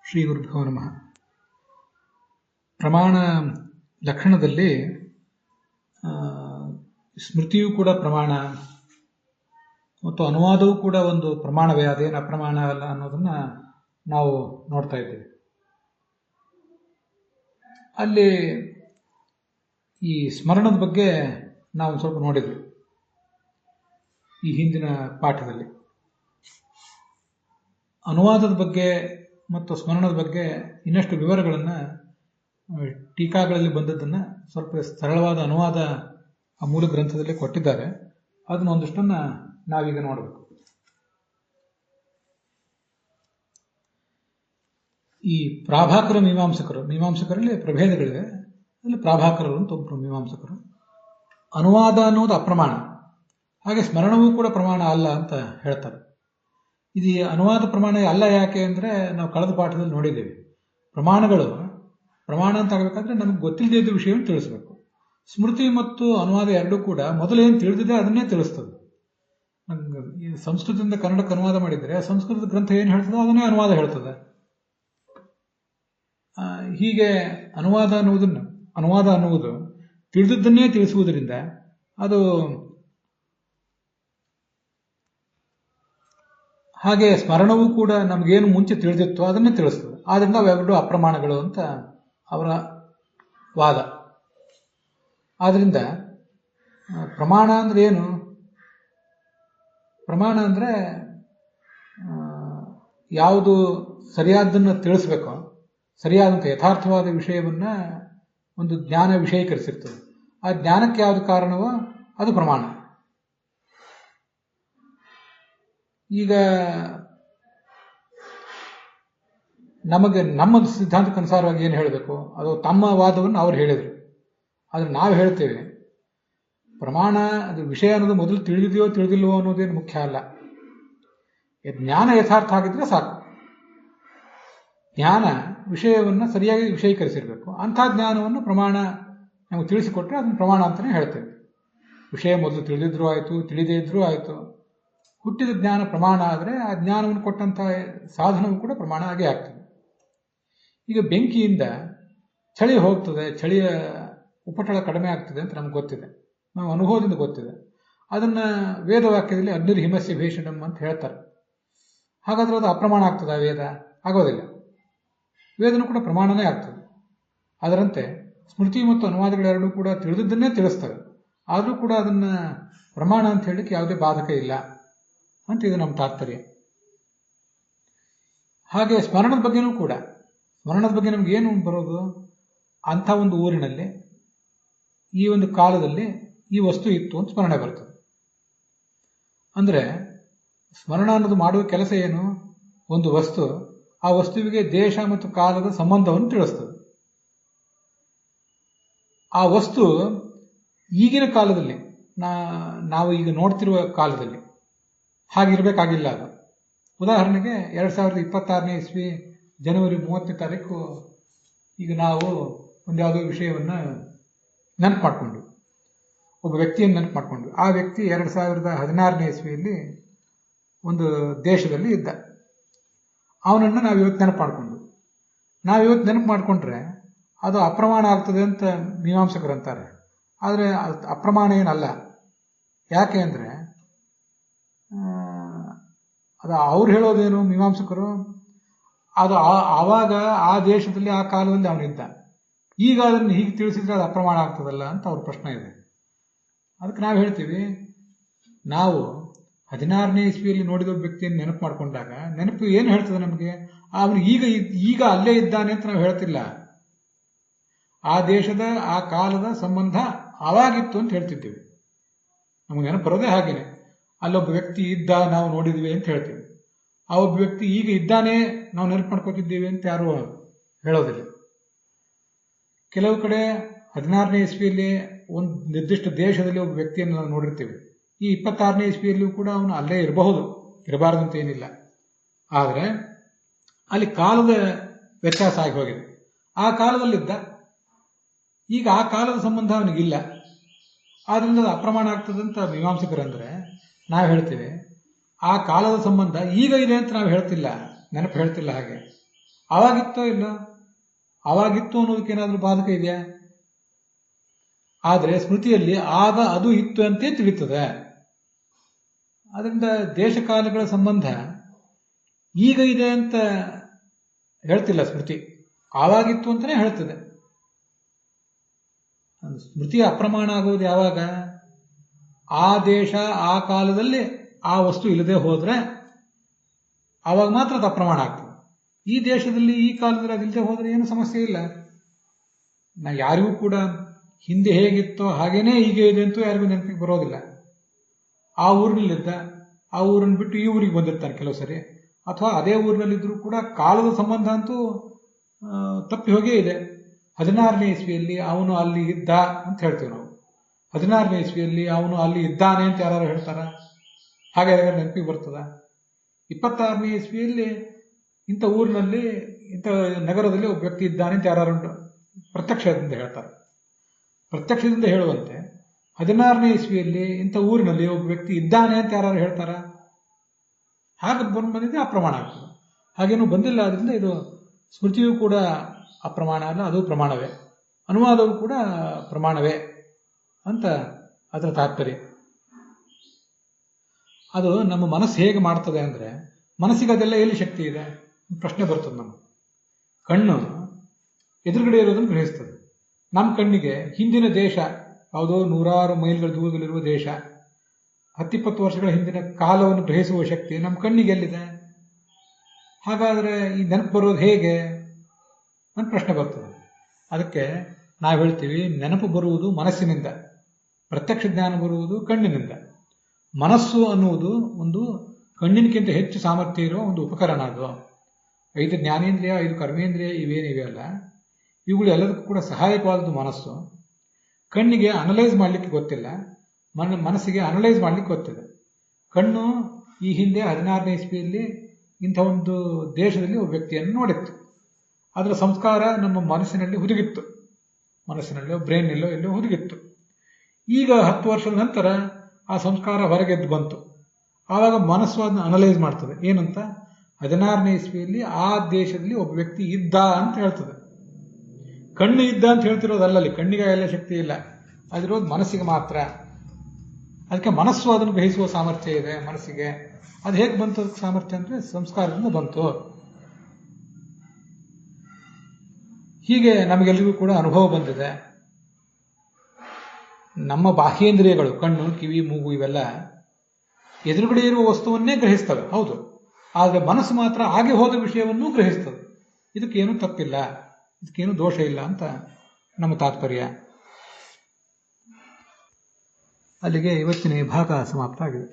ಶ್ರೀ ಗುರುಭ್ಯೋ ನಮಃ. ಪ್ರಮಾಣ ಲಕ್ಷಣದಲ್ಲಿ ಸ್ಮೃತಿಯೂ ಕೂಡ ಪ್ರಮಾಣ ಮತ್ತು ಅನುವಾದವೂ ಕೂಡ ಒಂದು ಪ್ರಮಾಣವೇ, ಅದೇನು ಅಪ್ರಮಾಣ ಅಲ್ಲ ಅನ್ನೋದನ್ನ ನಾವು ನೋಡ್ತಾ ಇದ್ದೇವೆ. ಅಲ್ಲಿ ಈ ಸ್ಮರಣದ ಬಗ್ಗೆ ನಾವು ಸ್ವಲ್ಪ ನೋಡಿದ್ವಿ ಈ ಹಿಂದಿನ ಪಾಠದಲ್ಲಿ. ಅನುವಾದದ ಬಗ್ಗೆ ಮತ್ತು ಸ್ಮರಣದ ಬಗ್ಗೆ ಇನ್ನಷ್ಟು ವಿವರಗಳನ್ನು ಟೀಕಾಗಳಲ್ಲಿ ಬಂದದ್ದನ್ನು ಸ್ವಲ್ಪ ಸರಳವಾದ ಅನುವಾದ ಆ ಮೂಲ ಗ್ರಂಥದಲ್ಲಿ ಕೊಟ್ಟಿದ್ದಾರೆ. ಅದನ್ನ ಒಂದಷ್ಟನ್ನ ನಾವೀಗ ನೋಡಬೇಕು. ಈ ಪ್ರಾಭಾಕರ ಮೀಮಾಂಸಕರಲ್ಲಿ ಪ್ರಭೇದಗಳಿವೆ. ಅಲ್ಲಿ ಪ್ರಾಭಾಕರರು ಅಂತ ಒಬ್ಬರು ಮೀಮಾಂಸಕರು. ಅನುವಾದ ಅನ್ನೋದು ಅಪ್ರಮಾಣ, ಹಾಗೆ ಸ್ಮರಣವೂ ಕೂಡ ಪ್ರಮಾಣ ಅಲ್ಲ ಅಂತ ಹೇಳ್ತಾರೆ. ಇದು ಅನುವಾದ ಪ್ರಮಾಣ ಅಲ್ಲ ಯಾಕೆ ಅಂದರೆ, ನಾವು ಕಳೆದ ಪಾಠದಲ್ಲಿ ನೋಡಿದ್ದೇವೆ, ಪ್ರಮಾಣಗಳು ಪ್ರಮಾಣ ಅಂತ ಆಗಬೇಕಾದ್ರೆ ನಮಗೆ ಗೊತ್ತಿಲ್ಲದೇ ಇದ್ದ ವಿಷಯವನ್ನು ತಿಳಿಸ್ಬೇಕು. ಸ್ಮೃತಿ ಮತ್ತು ಅನುವಾದ ಎರಡೂ ಕೂಡ ಮೊದಲೇನು ತಿಳಿದಿದೆ ಅದನ್ನೇ ತಿಳಿಸ್ತದೆ. ಈ ಸಂಸ್ಕೃತದಿಂದ ಕನ್ನಡಕ್ಕೆ ಅನುವಾದ ಮಾಡಿದರೆ ಸಂಸ್ಕೃತದ ಗ್ರಂಥ ಏನು ಹೇಳ್ತದೆ ಅದನ್ನೇ ಅನುವಾದ ಹೇಳ್ತದೆ. ಹೀಗೆ ಅನುವಾದ ಅನ್ನುವುದು ತಿಳಿದದ್ದನ್ನೇ ತಿಳಿಸುವುದರಿಂದ ಅದು ಹಾಗೆ ಸ್ಮರಣವೂ ಕೂಡ ನಮಗೇನು ಮುಂಚೆ ತಿಳಿದಿತ್ತು ಅದನ್ನೇ ತಿಳಿಸ್ತದೆ. ಆದ್ರಿಂದ ಅವೆರಡು ಅಪ್ರಮಾಣಗಳು ಅಂತ ಅವರ ವಾದ. ಆದ್ರಿಂದ ಪ್ರಮಾಣ ಅಂದ್ರೆ ಏನು? ಪ್ರಮಾಣ ಅಂದ್ರೆ ಯಾವುದು ಸರಿಯಾದ್ದನ್ನು ತಿಳಿಸ್ಬೇಕೋ, ಸರಿಯಾದಂಥ ಯಥಾರ್ಥವಾದ ವಿಷಯವನ್ನ ಒಂದು ಜ್ಞಾನ ವಿಷಯೀಕರಿಸಿರ್ತದೆ. ಆ ಜ್ಞಾನಕ್ಕೆ ಯಾವುದು ಕಾರಣವೋ ಅದು ಪ್ರಮಾಣ. ಈಗ ನಮಗೆ ನಮ್ಮ ಸಿದ್ಧಾಂತಕ್ಕೆ ಅನುಸಾರವಾಗಿ ಏನು ಹೇಳಬೇಕು, ಅದು ತಮ್ಮ ವಾದವನ್ನು ಅವ್ರು ಹೇಳಿದರು. ಆದರೆ ನಾವು ಹೇಳ್ತೇವೆ ಪ್ರಮಾಣ ಅದು ವಿಷಯ ಅನ್ನೋದು ಮೊದಲು ತಿಳಿದಿದೆಯೋ ತಿಳಿದಿಲ್ವೋ ಅನ್ನೋದೇನು ಮುಖ್ಯ ಅಲ್ಲ. ಜ್ಞಾನ ಯಥಾರ್ಥ ಆಗಿದ್ರೆ ಸಾಕು. ಜ್ಞಾನ ವಿಷಯವನ್ನು ಸರಿಯಾಗಿ ವಿಷಯೀಕರಿಸಿರ್ಬೇಕು. ಅಂಥ ಜ್ಞಾನವನ್ನು ಪ್ರಮಾಣ ನಮಗೆ ತಿಳಿಸಿಕೊಟ್ರೆ ಅದನ್ನು ಪ್ರಮಾಣ ಅಂತಲೇ ಹೇಳ್ತೇವೆ. ವಿಷಯ ಮೊದಲು ತಿಳಿದಿದ್ರೂ ಆಯಿತು, ತಿಳಿದೇ ಇದ್ರೂ ಆಯಿತು, ಹುಟ್ಟಿದ ಜ್ಞಾನ ಪ್ರಮಾಣ ಆದರೆ ಆ ಜ್ಞಾನವನ್ನು ಕೊಟ್ಟಂಥ ಸಾಧನವೂ ಕೂಡ ಪ್ರಮಾಣ ಆಗೇ ಆಗ್ತದೆ. ಈಗ ಬೆಂಕಿಯಿಂದ ಚಳಿ ಹೋಗ್ತದೆ, ಚಳಿಯ ಉಪಟಳ ಕಡಿಮೆ ಆಗ್ತದೆ ಅಂತ ನಮ್ಗೆ ಗೊತ್ತಿದೆ, ನಾವು ಅನುಭವದಿಂದ ಗೊತ್ತಿದೆ. ಅದನ್ನ ವೇದವಾಕ್ಯದಲ್ಲಿ ಅಗ್ನಿರ್ಹಿಮಸ್ಯ ಭೀಷಣಂ ಅಂತ ಹೇಳ್ತಾರೆ. ಹಾಗಾದ್ರೆ ಅದು ಅಪ್ರಮಾಣ ಆಗ್ತದೆ? ಆ ವೇದ ಆಗೋದಿಲ್ಲ. ವೇದನೂ ಕೂಡ ಪ್ರಮಾಣನೇ ಆಗ್ತದೆ. ಅದರಂತೆ ಸ್ಮೃತಿ ಮತ್ತು ಅನುವಾದಗಳೆರಡೂ ಕೂಡ ತಿಳಿದದ್ದನ್ನೇ ತಿಳಿಸ್ತವೆ. ಆದರೂ ಕೂಡ ಅದನ್ನ ಪ್ರಮಾಣ ಅಂತ ಹೇಳಲಿಕ್ಕೆ ಯಾವುದೇ ಬಾಧಕ ಇಲ್ಲ ಅಂತ ಇದು ನಮ್ಮ ತಾತ್ಪರ್ಯ. ಹಾಗೆ ಸ್ಮರಣದ ಬಗ್ಗೆನೂ ಕೂಡ, ಸ್ಮರಣದ ಬಗ್ಗೆ ನಮ್ಗೆ ಏನು ಬರೋದು, ಅಂಥ ಒಂದು ಊರಿನಲ್ಲಿ ಈ ಒಂದು ಕಾಲದಲ್ಲಿ ಈ ವಸ್ತು ಇತ್ತು ಅಂತ ಸ್ಮರಣೆ ಬರ್ತದೆ. ಅಂದ್ರೆ ಸ್ಮರಣ ಅನ್ನೋದು ಮಾಡುವ ಕೆಲಸ ಏನು? ಒಂದು ವಸ್ತು, ಆ ವಸ್ತುವಿಗೆ ದೇಶ ಮತ್ತು ಕಾಲದ ಸಂಬಂಧವನ್ನು ತಿಳಿಸ್ತದೆ. ಆ ವಸ್ತು ಈಗಿನ ಕಾಲದಲ್ಲಿ, ನಾವು ಈಗ ನೋಡ್ತಿರುವ ಕಾಲದಲ್ಲಿ ಹಾಗಿರ್ಬೇಕಾಗಿಲ್ಲ ಅದು. ಉದಾಹರಣೆಗೆ 2026ನೇ ಇಸ್ವಿ ಜನವರಿ 30ನೇ ತಾರೀಕು ಈಗ ನಾವು ಒಂದು ಯಾವುದೋ ವಿಷಯವನ್ನು ನೆನಪು ಮಾಡಿಕೊಂಡು, ಒಬ್ಬ ವ್ಯಕ್ತಿಯನ್ನು ನೆನಪು ಮಾಡಿಕೊಂಡು, ಆ ವ್ಯಕ್ತಿ 2016ನೇ ಇಸ್ವಿಯಲ್ಲಿ ಒಂದು ದೇಶದಲ್ಲಿ ಇದ್ದ. ಅವನನ್ನು ನಾವು ಇವತ್ತು ನೆನಪು ಮಾಡಿಕೊಂಡು, ನಾವಿವತ್ತು ನೆನಪು ಮಾಡಿಕೊಂಡ್ರೆ ಅದು ಅಪ್ರಮಾಣ ಆಗ್ತದೆ ಅಂತ ಮೀಮಾಂಸಕರು ಅಂತಾರೆ. ಆದರೆ ಅಪ್ರಮಾಣ ಏನಲ್ಲ. ಯಾಕೆ ಅಂದರೆ ಅದು ಅವ್ರು ಹೇಳೋದೇನು ಮೀಮಾಂಸಕರು, ಅದು ಆವಾಗ ಆ ದೇಶದಲ್ಲಿ ಆ ಕಾಲದಲ್ಲಿ ಅವನಿದ್ದ, ಈಗ ಅದನ್ನು ಹೀಗೆ ತಿಳಿಸಿದ್ರೆ ಅದು ಅಪ್ರಮಾಣ ಆಗ್ತದಲ್ಲ ಅಂತ ಅವ್ರ ಪ್ರಶ್ನೆ ಇದೆ. ಅದಕ್ಕೆ ನಾವು ಹೇಳ್ತೀವಿ, ನಾವು 16ನೇ ಇಸ್ವಿಯಲ್ಲಿ ನೋಡಿದ ವ್ಯಕ್ತಿಯನ್ನು ನೆನಪು ಮಾಡಿಕೊಂಡಾಗ ನೆನಪು ಏನು ಹೇಳ್ತದೆ ನಮಗೆ? ಅವನು ಈಗ ಅಲ್ಲೇ ಇದ್ದಾನೆ ಅಂತ ನಾವು ಹೇಳ್ತಿಲ್ಲ. ಆ ದೇಶದ ಆ ಕಾಲದ ಸಂಬಂಧ ಆವಾಗಿತ್ತು ಅಂತ ಹೇಳ್ತಿದ್ದೀವಿ. ನಮಗೆ ನೆನಪು ಬರೋದೇ ಹಾಗೇನೆ. ಅಲ್ಲೊಬ್ಬ ವ್ಯಕ್ತಿ ಇದ್ದ, ನಾವು ನೋಡಿದ್ವಿ ಅಂತ ಹೇಳ್ತೀವಿ. ಆ ಒಬ್ಬ ವ್ಯಕ್ತಿ ಈಗ ಇದ್ದಾನೆ, ನಾವು ನೆನಪು ಮಾಡ್ಕೋತಿದ್ದೀವಿ ಅಂತ ಯಾರು ಹೇಳೋದಿಲ್ಲ. ಕೆಲವು ಕಡೆ 16ನೇ ಇಸ್ವಿಯಲ್ಲಿ ಒಂದು ನಿರ್ದಿಷ್ಟ ದೇಶದಲ್ಲಿ ಒಬ್ಬ ವ್ಯಕ್ತಿಯನ್ನು ನಾವು ನೋಡಿರ್ತೀವಿ. ಈ 26ನೇ ಇಸ್ವಿಯಲ್ಲಿಯೂ ಕೂಡ ಅವನು ಅಲ್ಲೇ ಇರಬಹುದು, ಇರಬಾರದಂತ ಏನಿಲ್ಲ. ಆದರೆ ಅಲ್ಲಿ ಕಾಲದ ವ್ಯತ್ಯಾಸ ಆಗಿ ಹೋಗಿದೆ. ಆ ಕಾಲದಲ್ಲಿದ್ದ, ಈಗ ಆ ಕಾಲದ ಸಂಬಂಧ ಅವನಿಗಿಲ್ಲ. ಆದ್ರಿಂದ ಅದು ಅಪ್ರಮಾಣ ಆಗ್ತದಂತ ಮೀಮಾಂಸಕರಂದ್ರೆ ನಾವು ಹೇಳ್ತೀವಿ, ಆ ಕಾಲದ ಸಂಬಂಧ ಈಗ ಇದೆ ಅಂತ ನಾವು ಹೇಳ್ತಿಲ್ಲ, ನೆನಪು ಹೇಳ್ತಿಲ್ಲ. ಹಾಗೆ ಆವಾಗಿತ್ತೋ ಇಲ್ಲ, ಆವಾಗಿತ್ತು ಅನ್ನೋದಕ್ಕೇನಾದ್ರೂ ಬಾಧಕ ಇದೆಯಾ? ಆದರೆ ಸ್ಮೃತಿಯಲ್ಲಿ ಆಗ ಅದು ಇತ್ತು ಅಂತೇ ತಿಳಿಯುತ್ತದೆ. ಅದರಿಂದ ದೇಶಕಾಲಗಳ ಸಂಬಂಧ ಈಗ ಇದೆ ಅಂತ ಹೇಳ್ತಿಲ್ಲ ಸ್ಮೃತಿ, ಆವಾಗಿತ್ತು ಅಂತಾನೆ ಹೇಳ್ತದೆ. ಸ್ಮೃತಿ ಅಪ್ರಮಾಣ ಆಗುವುದು ಯಾವಾಗ? ಆ ದೇಶ ಆ ಕಾಲದಲ್ಲಿ ಆ ವಸ್ತು ಇಲ್ಲದೆ ಹೋದ್ರೆ ಆವಾಗ ಮಾತ್ರ ಅದು ಅಪ್ರಮಾಣ ಆಗ್ತದೆ. ಈ ದೇಶದಲ್ಲಿ ಈ ಕಾಲದಲ್ಲಿ ಅದಿಲ್ಲದೆ ಹೋದ್ರೆ ಏನು ಸಮಸ್ಯೆ ಇಲ್ಲ. ಯಾರಿಗೂ ಕೂಡ ಹಿಂದೆ ಹೇಗಿತ್ತೋ ಹಾಗೇನೇ ಈಗ ಇದೆ ಅಂತೂ ಯಾರಿಗೂ ನೆನಪಿಗೆ ಬರೋದಿಲ್ಲ. ಆ ಊರಿನಲ್ಲಿದ್ದ, ಆ ಊರನ್ನು ಬಿಟ್ಟು ಈ ಊರಿಗೆ ಬಂದಿರ್ತಾನೆ ಕೆಲವು ಸರಿ, ಅಥವಾ ಅದೇ ಊರಿನಲ್ಲಿದ್ದರೂ ಕೂಡ ಕಾಲದ ಸಂಬಂಧ ಅಂತೂ ತಪ್ಪಿ ಹೋಗೇ ಇದೆ. 16ನೇ ಇಸ್ವಿಯಲ್ಲಿ ಅವನು ಅಲ್ಲಿ ಇದ್ದ ಅಂತ ಹೇಳ್ತೀವಿ ನಾವು. 16ನೇ ಇಸ್ವಿಯಲ್ಲಿ ಅವನು ಅಲ್ಲಿ ಇದ್ದಾನೆ ಅಂತ ಯಾರು ಹೇಳ್ತಾರ? ಹಾಗೆ ನೆನಪಿಗೆ ಬರ್ತದ? 26ನೇ ಇಸ್ವಿಯಲ್ಲಿ ಇಂಥ ಊರಿನಲ್ಲಿ ಇಂಥ ನಗರದಲ್ಲಿ ಒಬ್ಬ ವ್ಯಕ್ತಿ ಇದ್ದಾನೆ ಅಂತ ಯಾರು ಪ್ರತ್ಯಕ್ಷದಿಂದ ಹೇಳ್ತಾರೆ. ಪ್ರತ್ಯಕ್ಷದಿಂದ ಹೇಳುವಂತೆ 16ನೇ ಇಸ್ವಿಯಲ್ಲಿ ಇಂಥ ಊರಿನಲ್ಲಿ ಒಬ್ಬ ವ್ಯಕ್ತಿ ಇದ್ದಾನೆ ಅಂತ ಯಾರು ಹೇಳ್ತಾರ? ಹಾಗೆ ಬಂದಿದೆ ಅಪ್ರಮಾಣ ಆಗ್ತದೆ. ಹಾಗೇನು ಬಂದಿಲ್ಲ. ಆದ್ರಿಂದ ಇದು ಸ್ಮೃತಿಯೂ ಕೂಡ ಅಪ್ರಮಾಣ ಅಲ್ಲ, ಅದು ಪ್ರಮಾಣವೇ. ಅನುವಾದವು ಕೂಡ ಪ್ರಮಾಣವೇ ಅಂತ ಅದರ ತಾತ್ಪರ್ಯ. ಅದು ನಮ್ಮ ಮನಸ್ಸು ಹೇಗೆ ಮಾಡ್ತದೆ ಅಂದ್ರೆ, ಮನಸ್ಸಿಗೆ ಅದೆಲ್ಲ ಎಲ್ಲಿ ಶಕ್ತಿ ಇದೆ? ಪ್ರಶ್ನೆ ಬರ್ತದೆ ನಮ್ಗೆ. ಕಣ್ಣು ಎದುರುಗಡೆ ಇರೋದನ್ನು ಗ್ರಹಿಸ್ತದೆ. ನಮ್ಮ ಕಣ್ಣಿಗೆ ಹಿಂದಿನ ದೇಶ ಯಾವುದೋ 100 ಮೈಲ್ಗಳ ದೂರದಲ್ಲಿರುವ ದೇಶ, 10-20 ವರ್ಷಗಳ ಹಿಂದಿನ ಕಾಲವನ್ನು ಗ್ರಹಿಸುವ ಶಕ್ತಿ ನಮ್ಮ ಕಣ್ಣಿಗೆ ಎಲ್ಲಿದೆ? ಹಾಗಾದ್ರೆ ಈ ನೆನಪು ಬರೋದು ಹೇಗೆ ಅಂತ ಪ್ರಶ್ನೆ ಬರ್ತದೆ. ಅದಕ್ಕೆ ನಾವು ಹೇಳ್ತೀವಿ, ನೆನಪು ಬರುವುದು ಮನಸ್ಸಿನಿಂದ, ಪ್ರತ್ಯಕ್ಷ ಜ್ಞಾನ ಬರುವುದು ಕಣ್ಣಿನಿಂದ. ಮನಸ್ಸು ಅನ್ನುವುದು ಒಂದು ಕಣ್ಣಿನಕ್ಕಿಂತ ಹೆಚ್ಚು ಸಾಮರ್ಥ್ಯ ಇರುವ ಒಂದು ಉಪಕರಣ. ಅದು 5 ಜ್ಞಾನೇಂದ್ರಿಯ, 5 ಕರ್ಮೇಂದ್ರಿಯ ಇವೇನಿವೆ ಅಲ್ಲ, ಇವುಗಳು ಎಲ್ಲದಕ್ಕೂ ಕೂಡ ಸಹಾಯಕವಾದದ್ದು ಮನಸ್ಸು. ಕಣ್ಣಿಗೆ ಅನಲೈಸ್ ಮಾಡಲಿಕ್ಕೆ ಗೊತ್ತಿಲ್ಲ, ಮನಸ್ಸಿಗೆ ಅನಲೈಸ್ ಮಾಡಲಿಕ್ಕೆ ಗೊತ್ತಿದೆ. ಕಣ್ಣು ಈ ಹಿಂದೆ 16ನೇ ಇಸ್ವಿಯಲ್ಲಿ ಇಂಥ ಒಂದು ದೇಶದಲ್ಲಿ ಒಬ್ಬ ವ್ಯಕ್ತಿಯನ್ನು ನೋಡಿತ್ತು. ಅದರ ಸಂಸ್ಕಾರ ನಮ್ಮ ಮನಸ್ಸಿನಲ್ಲಿ ಹುದುಗಿತ್ತು, ಮನಸ್ಸಿನಲ್ಲೋ ಬ್ರೈನ್ನಲ್ಲೋ ಎಲ್ಲೋ ಹುದುಗಿತ್ತು. ಈಗ 10 ವರ್ಷದ ನಂತರ ಆ ಸಂಸ್ಕಾರ ಹೊರಗೆದ್ದು ಬಂತು. ಆವಾಗ ಮನಸ್ಸು ಅದನ್ನ ಅನಲೈಸ್ ಮಾಡ್ತದೆ. ಏನಂತ? 16ನೇ ಇಸ್ವಿಯಲ್ಲಿ ಆ ದೇಶದಲ್ಲಿ ಒಬ್ಬ ವ್ಯಕ್ತಿ ಇದ್ದ ಅಂತ ಹೇಳ್ತದೆ. ಕಣ್ಣು ಇದ್ದ ಅಂತ ಹೇಳ್ತಿರೋದಲ್ಲಲ್ಲಿ, ಕಣ್ಣಿಗೆ ಎಲ್ಲ ಶಕ್ತಿ ಇಲ್ಲ, ಅದಿರೋದು ಮನಸ್ಸಿಗೆ ಮಾತ್ರ. ಅದಕ್ಕೆ ಮನಸ್ಸು ಅದನ್ನು ಗ್ರಹಿಸುವ ಸಾಮರ್ಥ್ಯ ಇದೆ ಮನಸ್ಸಿಗೆ. ಅದು ಹೇಗೆ ಬಂತು ಸಾಮರ್ಥ್ಯ ಅಂದ್ರೆ ಸಂಸ್ಕಾರದಿಂದ ಬಂತು. ಹೀಗೆ ನಮಗೆಲ್ಲರಿಗೂ ಕೂಡ ಅನುಭವ ಬಂದಿದೆ. ನಮ್ಮ ಬಾಹ್ಯೇಂದ್ರಿಯಗಳು, ಕಣ್ಣು, ಕಿವಿ, ಮೂಗು ಇವೆಲ್ಲ ಎದುರುಗಡೆ ಇರುವ ವಸ್ತುವನ್ನೇ ಗ್ರಹಿಸ್ತವೆ, ಹೌದು. ಆದರೆ ಮನಸ್ಸು ಮಾತ್ರ ಆಗಿ ಹೋದ ವಿಷಯವನ್ನೂ ಗ್ರಹಿಸ್ತದೆ. ಇದಕ್ಕೇನು ತಪ್ಪಿಲ್ಲ, ಇದಕ್ಕೇನು ದೋಷ ಇಲ್ಲ ಅಂತ ನಮ್ಮ ತಾತ್ಪರ್ಯ. ಅಲ್ಲಿಗೆ ಇವತ್ತಿನ ಭಾಗ ಸಮಾಪ್ತ ಆಗಿದೆ.